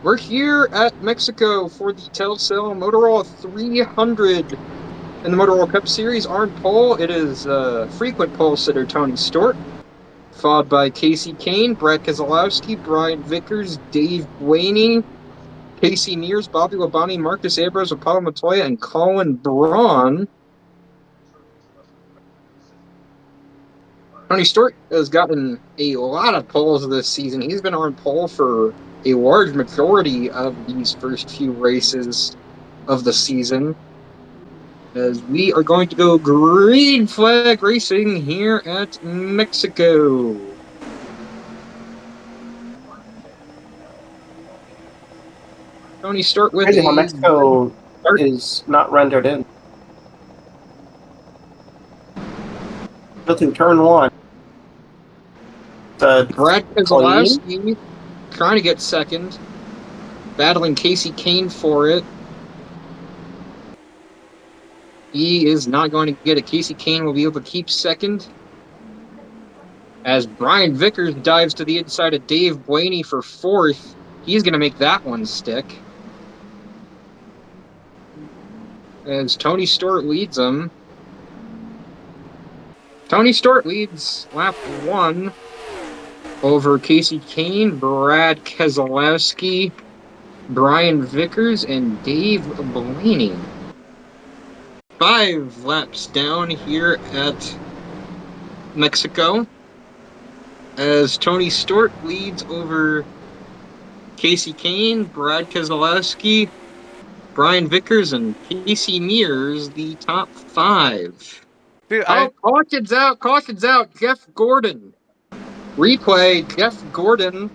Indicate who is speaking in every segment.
Speaker 1: We're here at Mexico for the Telcel Motorola 300 in the Motorola Cup Series. On pole, it is frequent pole sitter Tony Stewart, followed by Casey Kane, Brett Keselowski, Brian Vickers, Dave Blaney, Casey Mears, Bobby Labonte, Marcus Ambrose, Apollo Montoya, and Colin Braun. Tony Stewart has gotten a lot of poles this season. He's been on pole for a large majority of these first few races of the season, as we are going to go green flag racing here at Mexico. Tony, start with
Speaker 2: Crazy how
Speaker 1: a green
Speaker 2: Mexico
Speaker 1: start.
Speaker 2: is not rendered in. Built in turn one.
Speaker 1: Brad
Speaker 2: Clean.
Speaker 1: Keselowski trying to get second, battling Casey Kane for it. He is not going to get it. Casey Kane will be able to keep second, as Brian Vickers dives to the inside of Dave Blaney for fourth. He's going to make that one stick, as Tony Stewart leads him. Tony Stewart leads lap one over Casey Kane, Brad Keselowski, Brian Vickers, and Dave Blaney. 5 laps down here at Mexico, as Tony Stewart leads over Casey Kane, Brad Keselowski, Brian Vickers, and Casey Mears, the top 5.
Speaker 3: Dude,
Speaker 1: Caution's out, caution's out. Jeff Gordon. Replay, Jeff Gordon.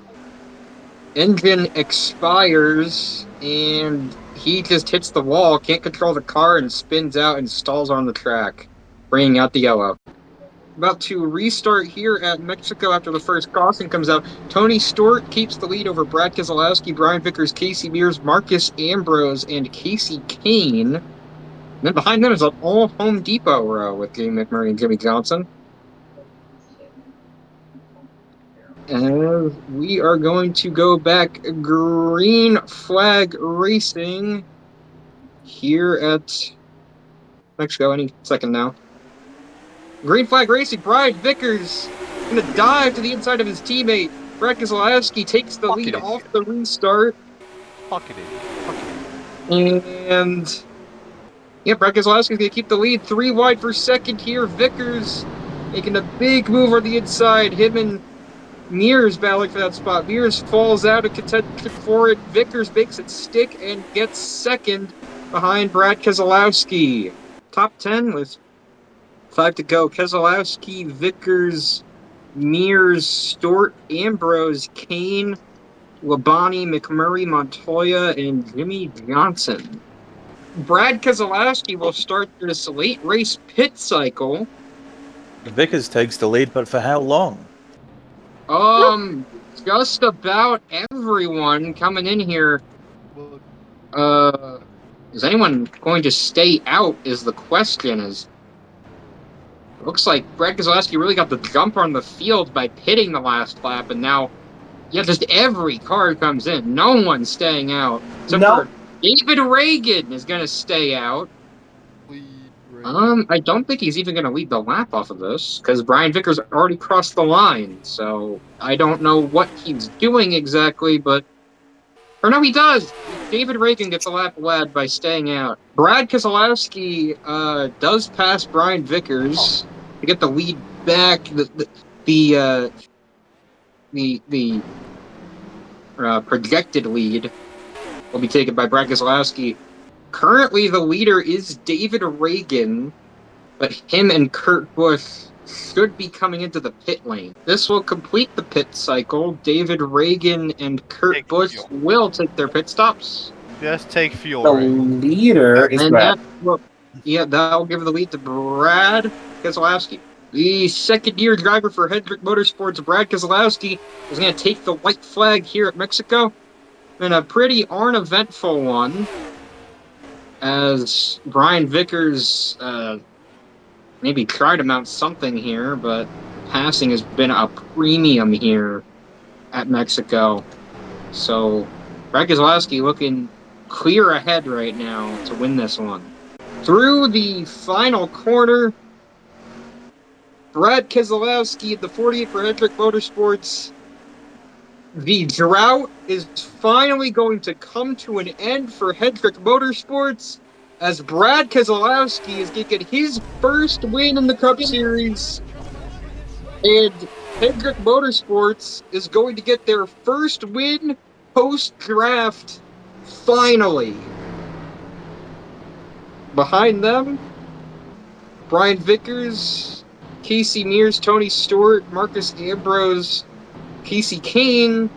Speaker 1: Engine expires, and he just hits the wall, can't control the car, and spins out and stalls on the track, bringing out the yellow. About to restart here at Mexico after the first crossing comes out. Tony Stewart keeps the lead over Brad Keselowski, Brian Vickers, Casey Mears, Marcus Ambrose, and Casey Kane. And then behind them is an all Home Depot row with Jamie McMurray and Jimmy Johnson. And we are going to go back green flag racing here at Mexico any second now. Green flag racing, Brian Vickers going to dive to the inside of his teammate. Brett Keselowski takes the lead off the restart.
Speaker 3: Fucking idiot.
Speaker 1: And yeah, Brett Keselowski's going to keep the lead. 3 wide for second here. Vickers making a big move on the inside. Him and Mears battling for that spot. Mears falls out of contention for it. Vickers makes it stick and gets second behind Brad Keselowski. Top 10 with 5 to go. Keselowski, Vickers, Mears, Stewart, Ambrose, Kane, Labonte, McMurray, Montoya, and Jimmy Johnson. Brad Keselowski will start this late race pit cycle.
Speaker 4: Vickers takes the lead, but for how long?
Speaker 1: Just about everyone coming in here. Is anyone going to stay out is the question. Looks like Brad Keselowski really got the jump on the field by pitting the last lap, and now, yeah, just every car comes in. No one's staying out. Except for David Reagan is going to stay out. I don't think he's even going to lead the lap off of this, because Brian Vickers already crossed the line, so I don't know what he's doing exactly, but... Or no, he does! David Reagan gets a lap led by staying out. Brad Keselowski does pass Brian Vickers to get the lead back. The projected lead will be taken by Brad Keselowski. Currently, the leader is David Reagan, but him and Kurt Busch should be coming into the pit lane. This will complete the pit cycle. David Reagan and Kurt Busch will take their pit stops.
Speaker 3: Just take fuel.
Speaker 2: The leader is Brad.
Speaker 1: That'll give the lead to Brad Keselowski. The second-year driver for Hendrick Motorsports, Brad Keselowski, is going to take the white flag here at Mexico in a pretty uneventful one, as Brian Vickers maybe tried to mount something here, but passing has been a premium here at Mexico. So Brad Keselowski looking clear ahead right now to win this one. Through the final corner, Brad Keselowski at the 48 for Hendrick Motorsports. The drought is finally going to come to an end for Hendrick Motorsports as Brad Keselowski is going to get his first win in the Cup Series, and Hendrick Motorsports is going to get their first win post-draft, finally. Behind them, Brian Vickers, Casey Mears, Tony Stewart, Marcus Ambrose, Casey Kane,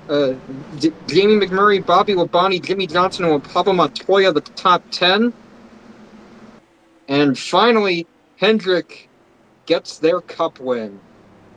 Speaker 1: Jamie McMurray, Bobby Labonte, Jimmy Johnson, and Pablo Montoya, the top 10. And finally, Hendrick gets their Cup win.